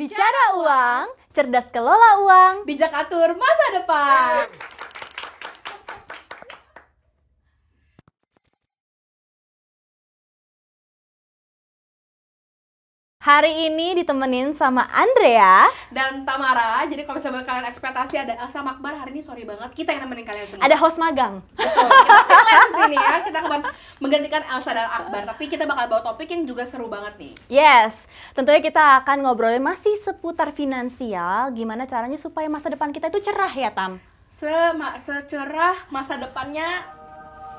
Bicara uang, cerdas kelola uang, bijak atur masa depan. Hari ini ditemenin sama Andrea Dan Tamara. Jadi kalau misalnya kalian ekspektasi ada Elsa Makbar, hari ini sorry banget, kita yang nemenin kalian semua. ada host magang. Betul, kita freelance di sini ya. Kita akan menggantikan Elsa dan Akbar, tapi kita bakal bawa topik yang juga seru banget nih. Yes, tentunya kita akan ngobrolin masih seputar finansial, gimana caranya supaya masa depan kita itu cerah ya, Tam? Secerah masa depannya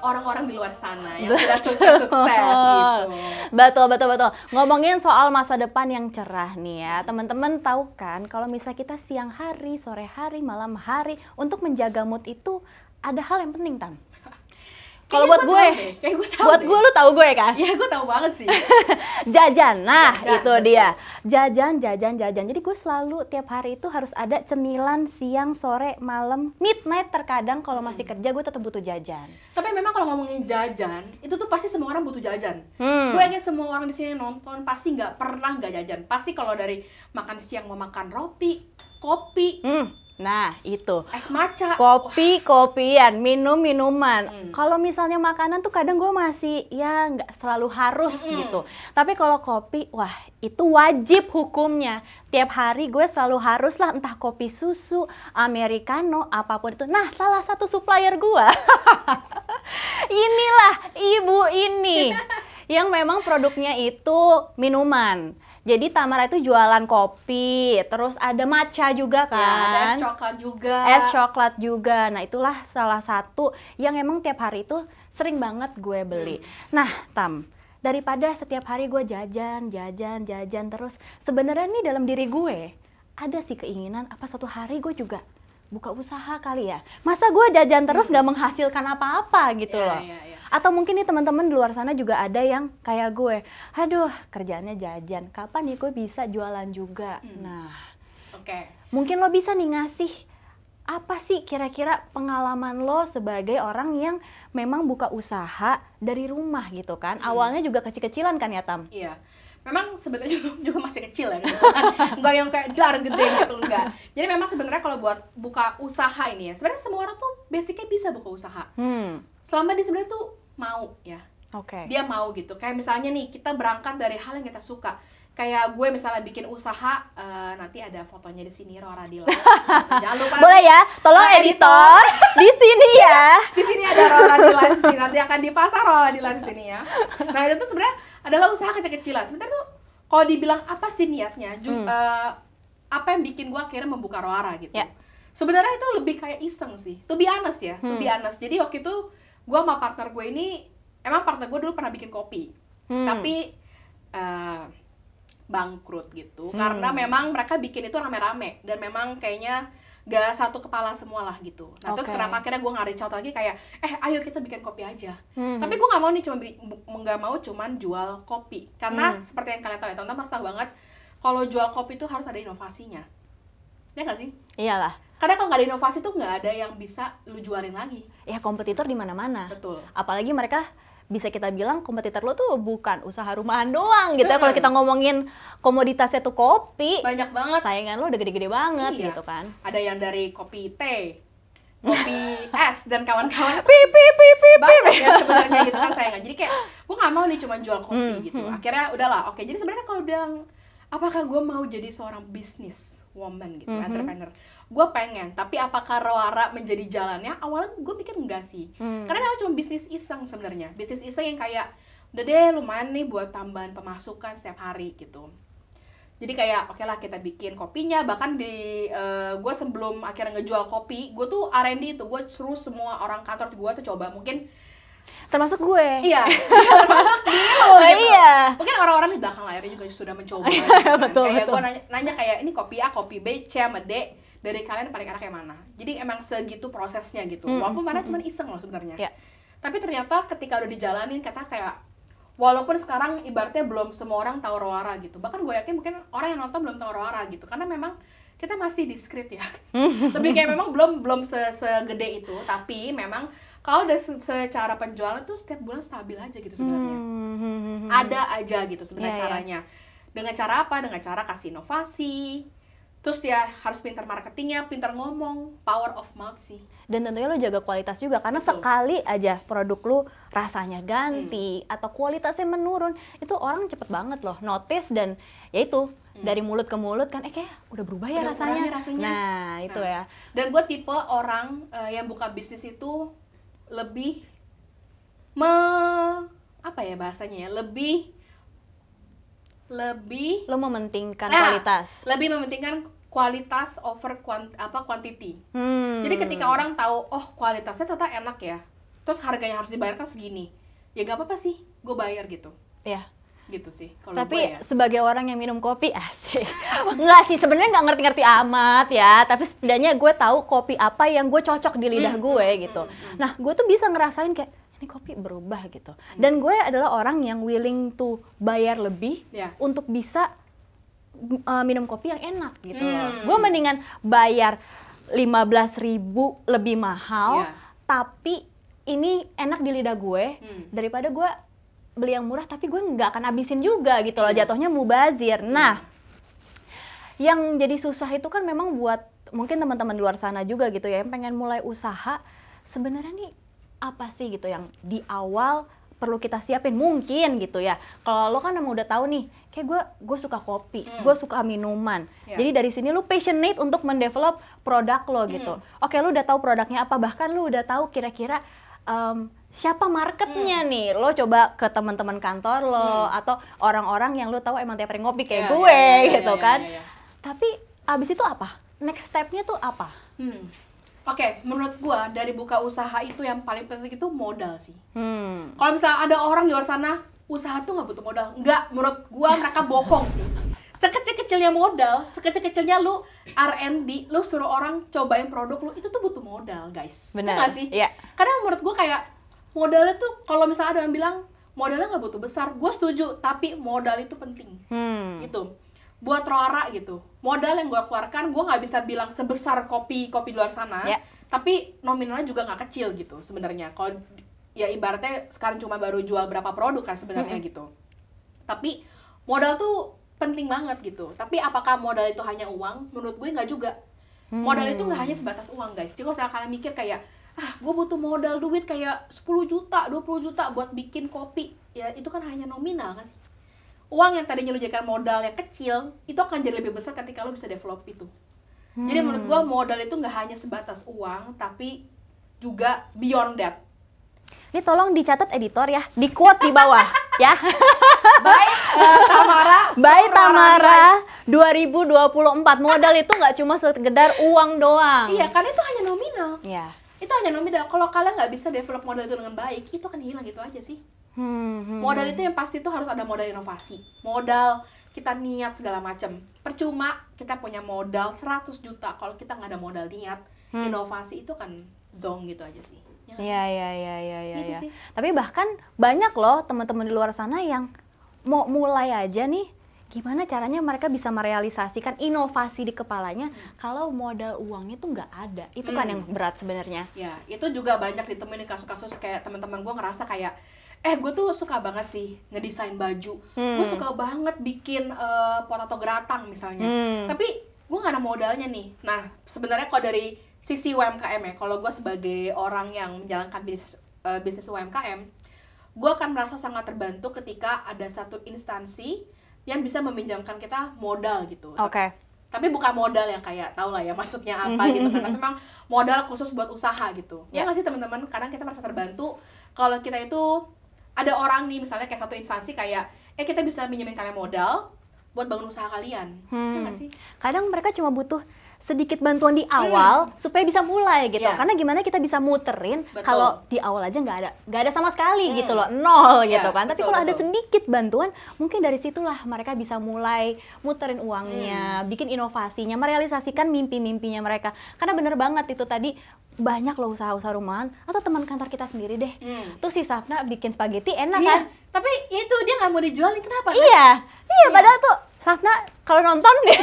orang-orang di luar sana yang sudah sukses-sukses gitu. Betul. Ngomongin soal masa depan yang cerah nih ya, teman-teman tahu kan kalau misalnya kita siang hari, sore hari, malam hari untuk menjaga mood itu ada hal yang penting, Tam. Kalau buat gue, buat gue lu tahu gue kan? Iya, gue tahu banget sih. Jajan, nah Jajan, itu betul. dia. Jajan. Jadi gue selalu tiap hari itu harus ada cemilan siang, sore, malam, midnight terkadang kalau masih kerja gue tetap butuh jajan. Tapi memang kalau ngomongin jajan, itu tuh pasti semua orang butuh jajan. Hmm. Gue yakin semua orang di sini nonton pasti nggak pernah nggak jajan. Pasti kalau dari makan siang mau makan roti, kopi, Nah itu. es matcha. Kopian, minuman. Kalau misalnya makanan tuh kadang gue masih ya nggak selalu harus gitu. Tapi kalau kopi, wah itu wajib hukumnya. Tiap hari gue selalu harus lah entah kopi susu, americano, apapun itu. Nah salah satu supplier gue, inilah ibu ini yang memang produknya itu minuman. Jadi Tamara itu jualan kopi, terus ada matcha juga Ya, ada kan? es coklat juga. Es coklat juga. Nah, itulah salah satu yang emang tiap hari itu sering banget gue beli. Nah, Tam, daripada setiap hari gue jajan terus, sebenarnya nih dalam diri gue ada sih keinginan apa suatu hari gue juga buka usaha kali ya. Masa gue jajan terus nggak menghasilkan apa-apa gitu Iya, loh. iya, iya. Atau mungkin nih teman-teman di luar sana juga ada yang kayak gue, aduh kerjaannya jajan, kapan nih gue bisa jualan juga. Nah, Oke. mungkin lo bisa nih ngasih apa sih kira-kira pengalaman lo sebagai orang yang memang buka usaha dari rumah gitu kan. Awalnya juga kecil-kecilan kan ya, Tam? Iya. Memang sebenarnya juga masih kecil ya, gitu. Nggak yang kayak dar gede gitu, enggak. Jadi memang sebenarnya kalau buat buka usaha ini ya, sebenarnya semua orang tuh basicnya bisa buka usaha. Selama dia sebenarnya tuh mau ya. Oke. Dia mau gitu. Kayak misalnya nih, kita berangkat dari hal yang kita suka. Kayak gue misalnya bikin usaha, nanti ada fotonya di sini Rora Dilas. Jangan lupa. Boleh ya, tolong editor di sini ya. Di sini ada Rora Dilas di sini. Nanti akan dipasang Rora Dilas di sini ya. Nah, itu tuh sebenarnya adalah usaha kecil-kecilan. Sebenarnya tuh kalau dibilang apa sih niatnya, apa yang bikin gue akhirnya membuka Rora gitu. Ya. Sebenarnya itu lebih kayak iseng sih. To be honest ya, to be honest. Jadi waktu itu gue sama partner gue ini, emang partner gue dulu pernah bikin kopi. Tapi bangkrut gitu. Karena memang mereka bikin itu rame-rame dan memang kayaknya gak satu kepala semua lah gitu. Nah, terus Oke. kenapa akhirnya gue nge-reach out lagi kayak, ayo kita bikin kopi aja. Tapi gue nggak mau nih nggak mau cuman jual kopi. Karena seperti yang kalian tahu ya, teman-teman pasti tahu banget kalau jual kopi itu harus ada inovasinya. Ya nggak sih? Iyalah. Karena kalau nggak ada inovasi tuh nggak ada yang bisa lu jualin lagi. Ya kompetitor di mana-mana. Betul. Apalagi mereka bisa kita bilang kompetitor lo tuh bukan usaha rumahan doang gitu ya. Kalau kita ngomongin komoditasnya tuh kopi, Banyak banget. saingan lo udah gede-gede banget Iya. gitu kan. Ada yang dari kopi teh, kopi es dan kawan-kawan. Pipi. Banyak ya sebenarnya gitu kan sayangan. Jadi kayak gue nggak mau nih cuma jual kopi gitu. Akhirnya udahlah, oke. Jadi sebenarnya kalau bilang apakah gue mau jadi seorang business woman gitu, entrepreneur, gue pengen. Tapi apakah Rora menjadi jalannya? Awalnya gue mikir enggak sih. Karena memang cuma bisnis iseng sebenarnya. Bisnis iseng yang kayak udah deh lumayan nih buat tambahan pemasukan setiap hari gitu. Jadi kayak oke lah kita bikin kopinya. Bahkan di gue sebelum akhirnya ngejual kopi, gue tuh R&D tuh, gue suruh semua orang kantor gue tuh coba. Mungkin Termasuk gue. iya, termasuk dulu gitu. Iya. Mungkin orang-orang di belakang layarnya juga sudah mencoba gitu kan. Betul, Kayak betul. gue nanya kayak ini kopi A, kopi B, C sama D, dari kalian paling enak yang mana. Jadi emang segitu prosesnya gitu. Walaupun mana cuma iseng loh sebenarnya. Iya. Tapi ternyata ketika udah dijalanin kata kayak walaupun sekarang ibaratnya belum semua orang tahu Rora gitu. Bahkan gue yakin mungkin orang yang nonton belum tahu Rora gitu. Karena memang kita masih diskret ya. Lebih kayak memang belum segede itu, tapi memang kalau dari secara penjualan tuh setiap bulan stabil aja gitu sebenarnya. Ada aja gitu sebenarnya Iya, iya. caranya. Dengan cara apa? Dengan cara kasih inovasi. Terus dia harus pintar marketingnya, pintar ngomong, power of mouth sih. Dan tentunya lo jaga kualitas juga, karena Betul. sekali aja produk lo rasanya ganti atau kualitasnya menurun, itu orang cepet banget loh notice, dan ya itu dari mulut ke mulut kan, kayak udah berubah ya Udah rasanya. kurang ya rasanya. Nah itu ya. Dan gue tipe orang yang buka bisnis itu lebih apa ya bahasanya ya, lebih Lo mementingkan kualitas. lebih mementingkan kualitas over quantity. Jadi ketika Hmm. orang tahu, oh kualitasnya ternyata enak ya, terus harganya harus dibayarkan segini, ya gak apa-apa sih, gue bayar gitu. Ya. Gitu sih kalau Tapi gue ya. sebagai orang yang minum kopi, asik. Enggak sih, sebenarnya nggak ngerti-ngerti amat ya. Tapi setidaknya gue tahu kopi apa yang gue cocok di lidah gue gitu. Nah, gue tuh bisa ngerasain kayak ini kopi berubah gitu. Dan gue adalah orang yang willing to bayar lebih Ya. untuk bisa minum kopi yang enak gitu loh. Gue mendingan bayar 15.000 lebih mahal, Ya. tapi ini enak di lidah gue daripada gue beli yang murah tapi gue nggak akan habisin juga gitu loh, jatuhnya mubazir. Nah, yang jadi susah itu kan memang buat mungkin teman-teman di luar sana juga gitu ya, yang pengen mulai usaha, sebenarnya nih apa sih gitu yang di awal perlu kita siapin mungkin gitu ya. Kalau lo kan emang udah tahu nih, kayak gue suka kopi, gue suka minuman. Ya. Jadi dari sini lo passionate untuk mendevelop produk lo gitu. Oke, lo udah tahu produknya apa, bahkan lo udah tahu kira-kira siapa marketnya nih. Lo coba ke teman-teman kantor lo atau orang-orang yang lo tahu emang tiap hari ngopi kayak gue gitu kan. Tapi abis itu apa? Next step-nya tuh apa? Oke, menurut gua dari buka usaha itu yang paling penting itu modal sih. Hmm. Kalau misalnya ada orang di luar sana, usaha tuh nggak butuh modal. Enggak, menurut gua mereka bohong sih. Sekecil-kecilnya modal, sekecil-kecilnya lu R&D, lu suruh orang cobain produk lu, itu tuh butuh modal, guys. Benar. Nggak sih? Iya. Karena menurut gua kayak modalnya tuh, kalau misalnya ada yang bilang modalnya nggak butuh besar, gua setuju, tapi modal itu penting. Gitu. Buat Roara gitu, modal yang gue keluarkan, gue nggak bisa bilang sebesar kopi di luar sana, tapi nominalnya juga nggak kecil gitu sebenarnya. Kalau ya ibaratnya sekarang cuma baru jual berapa produk kan sebenarnya gitu. Tapi modal tuh penting banget gitu. Tapi apakah modal itu hanya uang? Menurut gue nggak juga. Modal itu nggak hanya sebatas uang, guys. Jadi kalau misalnya kalian mikir kayak, gue butuh modal duit kayak 10 juta, 20 juta buat bikin kopi, ya itu kan hanya nominal kan sih. Uang yang tadinya lu jadikan modal yang kecil, itu akan jadi lebih besar ketika lu bisa develop itu. Jadi menurut gua modal itu nggak hanya sebatas uang, tapi juga beyond that. Ini tolong dicatat editor ya, di quote di bawah ya. Baik, Tamara. By Tamara 2024, modal itu nggak cuma sekedar uang doang. Iya, karena itu hanya nominal. Iya. Itu hanya nominal. Kalau kalian nggak bisa develop modal itu dengan baik, itu akan hilang gitu aja sih. Modal itu yang pasti tuh harus ada modal inovasi, modal kita niat segala macam. Percuma kita punya modal 100 juta kalau kita nggak ada modal niat, inovasi itu kan zong gitu aja sih. Iya. Gitu sih. Tapi bahkan banyak loh teman-teman di luar sana yang mau mulai aja nih, gimana caranya mereka bisa merealisasikan inovasi di kepalanya kalau modal uangnya tuh nggak ada. Itu kan yang berat sebenarnya. Ya, itu juga banyak ditemuin di kasus-kasus kayak teman-teman gue ngerasa kayak gue tuh suka banget sih ngedesain baju, gue suka banget bikin potato gratang misalnya, tapi gue nggak ada modalnya nih. Nah, sebenarnya kalau dari sisi UMKM ya, kalau gue sebagai orang yang menjalankan bisnis UMKM, gue akan merasa sangat terbantu ketika ada satu instansi yang bisa meminjamkan kita modal gitu. Oke. Tapi bukan modal yang kayak tau lah ya maksudnya apa gitu kan, tapi memang modal khusus buat usaha gitu. Ya nggak sih teman-teman, kadang kita merasa terbantu kalau kita itu ada orang nih misalnya kayak satu instansi kayak kita bisa minjemin kalian modal buat bangun usaha kalian. Ya nggak sih? Kadang mereka cuma butuh sedikit bantuan di awal supaya bisa mulai gitu. Iya. Karena gimana kita bisa muterin Betul. kalau di awal aja nggak ada sama sekali gitu loh, nol Iya, gitu kan. Tapi betul, kalau ada betul. sedikit bantuan, mungkin dari situlah mereka bisa mulai muterin uangnya, bikin inovasinya, merealisasikan mimpi-mimpinya mereka. Karena bener banget itu tadi, banyak loh usaha-usaha rumahan atau teman kantor kita sendiri deh. Tuh si Safna bikin spaghetti enak Iya, kan? tapi itu dia nggak mau dijualin, kenapa? Iya, padahal tuh Safna kalau nonton deh.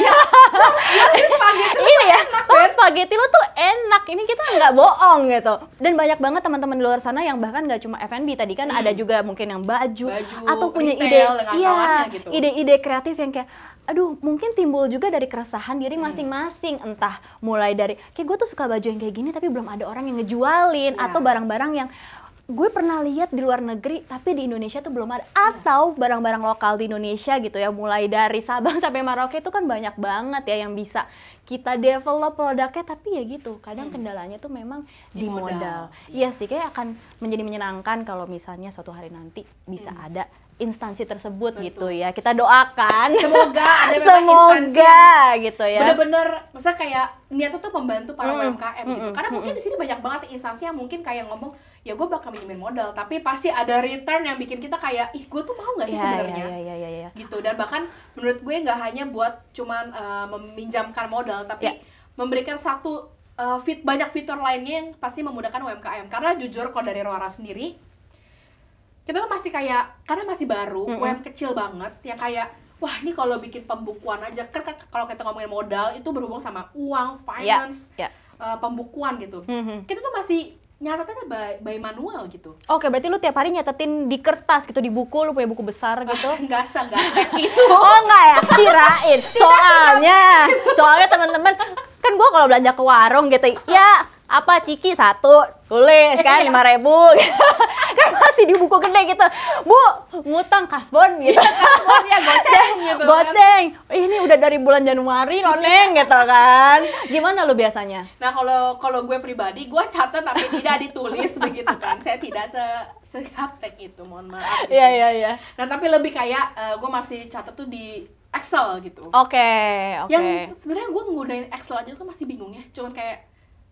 Spaghetti Ini ya, enak, kalau Ben. spaghetti lo tuh enak, ini kita nggak bohong gitu. Dan banyak banget teman-teman di luar sana yang bahkan nggak cuma F&B, tadi kan ada juga mungkin yang baju atau punya gitu. ide kreatif yang kayak aduh, mungkin timbul juga dari keresahan diri masing-masing, entah mulai dari kayak gue tuh suka baju yang kayak gini tapi belum ada orang yang ngejualin, atau barang-barang yang gue pernah lihat di luar negeri tapi di Indonesia tuh belum ada, atau barang-barang lokal di Indonesia gitu ya, mulai dari Sabang sampai Merauke itu kan banyak banget ya yang bisa kita develop produknya, tapi ya gitu, kadang kendalanya tuh memang di modal. Iya sih, kayak akan menjadi menyenangkan kalau misalnya suatu hari nanti bisa ada instansi tersebut. Betul. Gitu ya, kita doakan semoga ada semoga gitu ya, bener-bener maksudnya kayak niatnya tuh membantu para UMKM gitu, karena mungkin di sini banyak banget instansi yang mungkin kayak ngomong ya gue bakal minjemin modal, tapi pasti ada return yang bikin kita kayak ih gue tuh mau nggak sih sebenarnya gitu. Dan bahkan menurut gue nggak hanya buat cuman meminjamkan modal, tapi memberikan satu banyak fitur lainnya yang pasti memudahkan UMKM. Karena jujur kalau dari Roara sendiri, kita tuh masih kayak, karena masih baru, UMKM kecil banget, yang kayak, wah ini kalau bikin pembukuan aja, kan kalau kita ngomongin modal, itu berhubung sama uang, finance, pembukuan gitu. Kita tuh masih nyatetnya by manual gitu. Oke, berarti lu tiap hari nyatetin di kertas gitu, di buku, lu punya buku besar gitu? Enggak itu. Oh enggak ya, kirain. Soalnya teman-teman, kan gua kalau belanja ke warung gitu, ya apa ciki satu tulis kan 5.000 kan masih di buku gede gitu, Bu ngutang kasbon gitu, kasbon ya goceng gitu goceng kan. Ini udah dari bulan Januari noneng gitu kan. Gimana lu biasanya? Nah kalau gue pribadi, gue catat tapi tidak ditulis begitu kan, saya tidak se-gaptek itu, mohon maaf gitu. Iya. Nah tapi lebih kayak gue masih catat tuh di Excel gitu. Oke. Yang sebenarnya gue nggunain Excel aja tuh masih bingung ya, cuman kayak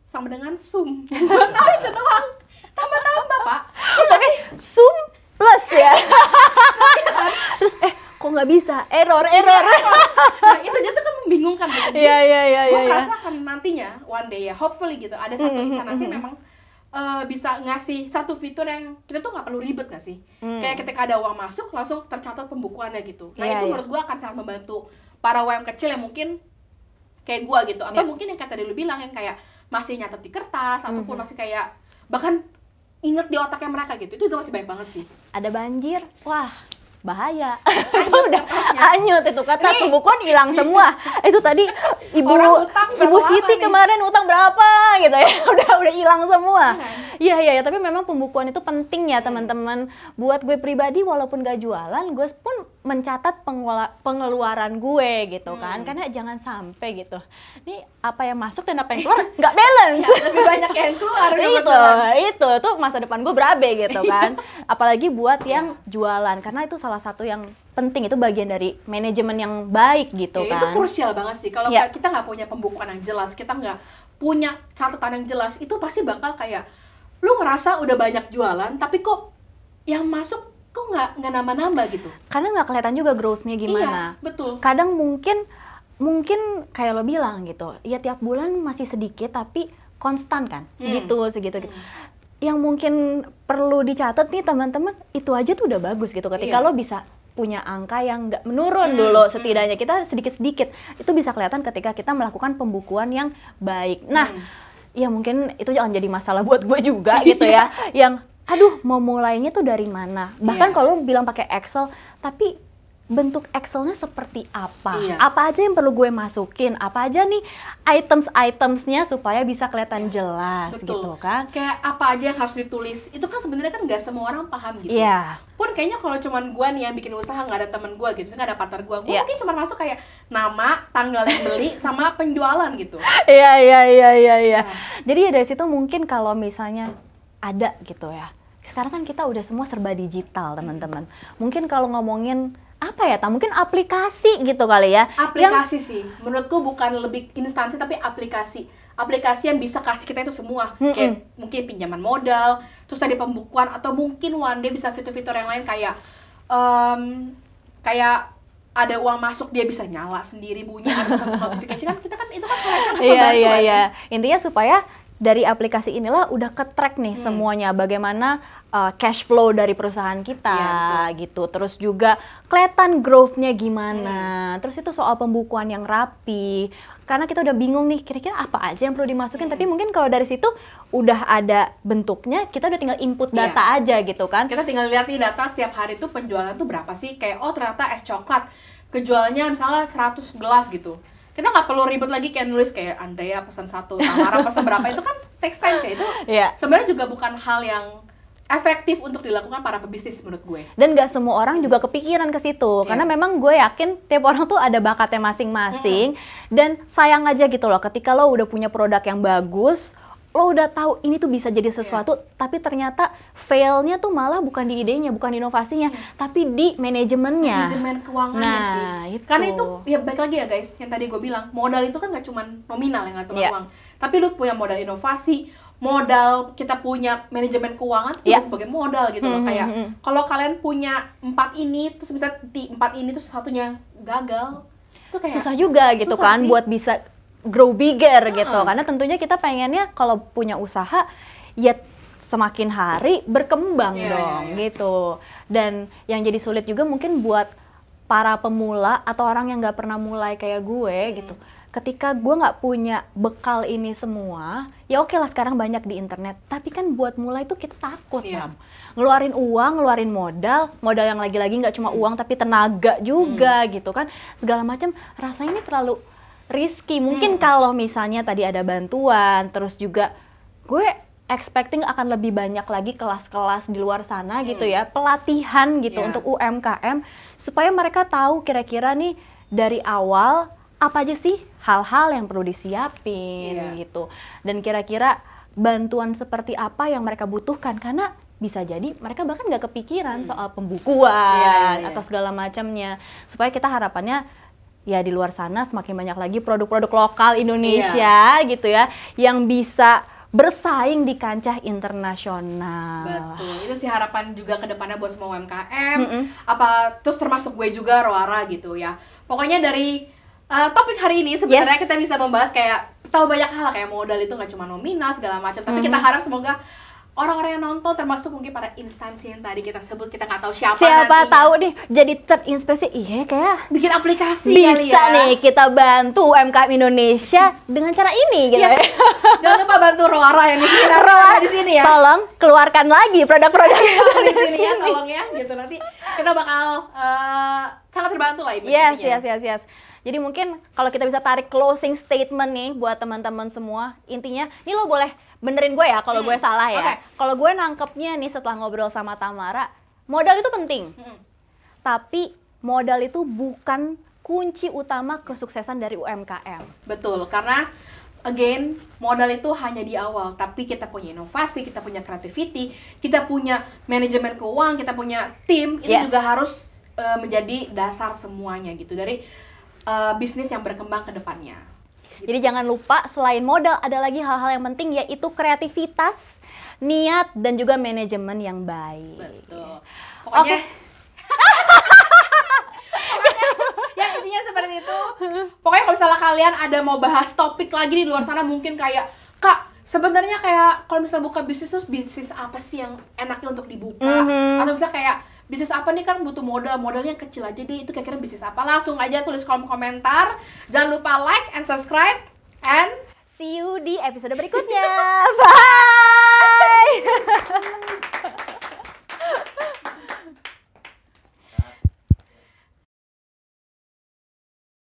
sama dengan Zoom. Gue tahu itu doang. Tambah-tambah, Pak. Oke, Zoom plus ya. Terus kok nggak bisa? Error. Nah, itu aja tuh kan membingungkan gitu. Iya. Gue merasa akan nantinya one day ya, hopefully gitu, ada satu instansi memang bisa ngasih satu fitur yang kita tuh nggak perlu ribet nggak sih? Kayak ketika ada uang masuk langsung tercatat pembukuannya gitu. Nah, itu menurut gue akan sangat membantu para UMKM kecil yang mungkin kayak gue gitu, atau mungkin yang kayak tadi lu bilang yang kayak masih nyatet di kertas, ataupun masih kayak bahkan inget di otaknya mereka gitu, itu juga masih banyak banget sih. Ada banjir, wah bahaya. Itu udah hanyut itu, kertas pembukuan hilang semua. Itu tadi Ibu Siti kemarin utang berapa gitu ya, udah hilang semua. Iya, tapi memang pembukuan itu penting ya teman-teman. Buat gue pribadi, walaupun gak jualan, gue pun mencatat pengeluaran gue gitu kan, karena jangan sampai gitu nih apa yang masuk dan apa yang keluar nggak balance. Lebih banyak yang keluar. itu masa depan gue berabe gitu kan. Apalagi buat yang jualan, karena itu salah satu yang penting, itu bagian dari manajemen yang baik gitu kan. Itu krusial banget sih. Kalau kita nggak punya pembukuan yang jelas, kita nggak punya catatan yang jelas, itu pasti bakal kayak lu ngerasa udah banyak jualan tapi kok yang masuk kok nggak nambah-nambah gitu, karena nggak kelihatan juga growth-nya gimana. Iya, betul. Kadang mungkin kayak lo bilang gitu ya, tiap bulan masih sedikit tapi konstan kan, segitu. Yang mungkin perlu dicatat nih teman-teman, itu aja tuh udah bagus gitu, ketika lo bisa punya angka yang nggak menurun dulu, setidaknya kita sedikit-sedikit itu bisa kelihatan ketika kita melakukan pembukuan yang baik. Nah ya mungkin itu jangan jadi masalah buat gue juga gitu ya, yang aduh mau mulainya tuh dari mana. Bahkan kalau bilang pakai Excel, tapi bentuk Excelnya seperti apa? Apa aja yang perlu gue masukin? Apa aja nih items-itemsnya supaya bisa kelihatan jelas. Betul. Gitu kan? Kayak apa aja yang harus ditulis? Itu kan sebenarnya kan nggak semua orang paham gitu. Pun kayaknya kalau cuman gue nih yang bikin usaha, nggak ada temen gue gitu, nggak ada partner gue mungkin cuma masuk kayak nama, tanggal yang beli, sama penjualan gitu. Iya. Jadi ya dari situ mungkin kalau misalnya ada gitu ya. Sekarang kan kita udah semua serba digital teman-teman. Mungkin kalau ngomongin apa ya, mungkin aplikasi gitu kali ya. Aplikasi sih, menurutku bukan lebih instansi tapi aplikasi yang bisa kasih kita itu semua. Kayak mungkin pinjaman modal, terus tadi pembukuan, atau mungkin one day bisa fitur-fitur yang lain kayak kayak ada uang masuk dia bisa nyala sendiri bunyi, ada satu notifikasi kan, kita kan itu kan sangat membantu. Iya. Intinya supaya dari aplikasi inilah udah ke-track nih semuanya, bagaimana cash flow dari perusahaan kita gitu. Terus juga kelihatan growth-nya gimana. Terus itu soal pembukuan yang rapi. Karena kita udah bingung nih, kira-kira apa aja yang perlu dimasukin. Tapi mungkin kalau dari situ udah ada bentuknya, kita udah tinggal input data aja gitu kan. Kita tinggal lihat nih data setiap hari tuh penjualan tuh berapa sih. Kayak oh ternyata es coklat kejualannya misalnya 100 gelas gitu. Kita nggak perlu ribet lagi kayak nulis kayak Andrea pesan 1, Tamara pesan berapa. Itu kan text time ya, itu sebenarnya juga bukan hal yang efektif untuk dilakukan para pebisnis menurut gue. Dan nggak semua orang juga kepikiran ke situ, karena memang gue yakin tiap orang tuh ada bakatnya masing-masing. Dan sayang aja gitu loh, ketika lo udah punya produk yang bagus, lo udah tahu ini tuh bisa jadi sesuatu, tapi ternyata failnya tuh malah bukan di idenya, bukan di inovasinya, tapi di manajemennya. Manajemen keuangannya sih. Itu. Karena itu, ya baik lagi ya guys, yang tadi gue bilang, modal itu kan nggak cuma nominal yang ngatur uang, tapi lu punya modal inovasi, modal kita punya manajemen keuangan itu sebagai modal gitu loh. Kayak kalau kalian punya 4 ini, terus bisa di 4 ini terus satunya gagal, itu kayak susah juga gitu kan sih. Buat bisa grow bigger gitu. Karena tentunya kita pengennya kalau punya usaha ya semakin hari berkembang dong gitu. Dan yang jadi sulit juga mungkin buat para pemula atau orang yang nggak pernah mulai kayak gue gitu. Ketika gue nggak punya bekal ini semua, ya oke lah sekarang banyak di internet. Tapi kan buat mulai tuh kita takut, ngeluarin uang, ngeluarin modal yang lagi-lagi nggak cuma uang tapi tenaga juga gitu kan. Segala macam, rasanya ini terlalu risky. Mungkin kalau misalnya tadi ada bantuan, terus juga gue expecting akan lebih banyak lagi kelas-kelas di luar sana gitu ya, pelatihan gitu untuk UMKM supaya mereka tahu kira-kira nih dari awal apa aja sih hal-hal yang perlu disiapin gitu. Dan kira-kira bantuan seperti apa yang mereka butuhkan, karena bisa jadi mereka bahkan nggak kepikiran soal pembukuan atau segala macamnya. Supaya kita harapannya ya di luar sana semakin banyak lagi produk-produk lokal Indonesia gitu ya, yang bisa bersaing di kancah internasional. Betul, itu sih harapan juga ke depannya buat semua UMKM, terus termasuk gue juga, Roara gitu ya. Pokoknya dari topik hari ini sebenarnya kita bisa membahas kayak tahu banyak hal, kayak modal itu nggak cuma nominal segala macam, tapi kita harap semoga orang-orang yang nonton, termasuk mungkin pada instansi yang tadi kita sebut, kita nggak tahu siapa tahu nih jadi terinspirasi, kayak bikin aplikasi bisa kali ya. Nih kita bantu UMKM Indonesia dengan cara ini gitu ya. Jangan lupa bantu Roara yang Roara di sini ya. Tolong keluarkan lagi produk-produk di sini ya, tolong ya gitu. Nanti kita bakal sangat terbantu lah ibu. Yes. Jadi mungkin kalau kita bisa tarik closing statement nih buat teman-teman semua, intinya, ini lo boleh benerin gue ya kalau gue salah ya. Kalau gue nangkepnya nih setelah ngobrol sama Tamara, modal itu penting. Tapi modal itu bukan kunci utama kesuksesan dari UMKM. Betul, karena again, modal itu hanya di awal, tapi kita punya inovasi, kita punya creativity, kita punya manajemen keuangan, kita punya tim, itu juga harus menjadi dasar semuanya gitu dari bisnis yang berkembang ke depannya. Gitu. Jadi jangan lupa selain modal ada lagi hal-hal yang penting, yaitu kreativitas, niat, dan juga manajemen yang baik. Betul. Pokoknya ya intinya seperti itu. Pokoknya kalau misalnya kalian ada mau bahas topik lagi di luar sana, mungkin kayak, Kak, sebenarnya kayak kalau misalnya buka bisnis tuh bisnis apa sih yang enaknya untuk dibuka? Atau misalnya kayak bisnis apa nih kan butuh modalnya kecil aja deh, itu kira-kira bisnis apa? Langsung aja tulis kolom komentar. Jangan lupa like and subscribe, and see you di episode berikutnya. Bye.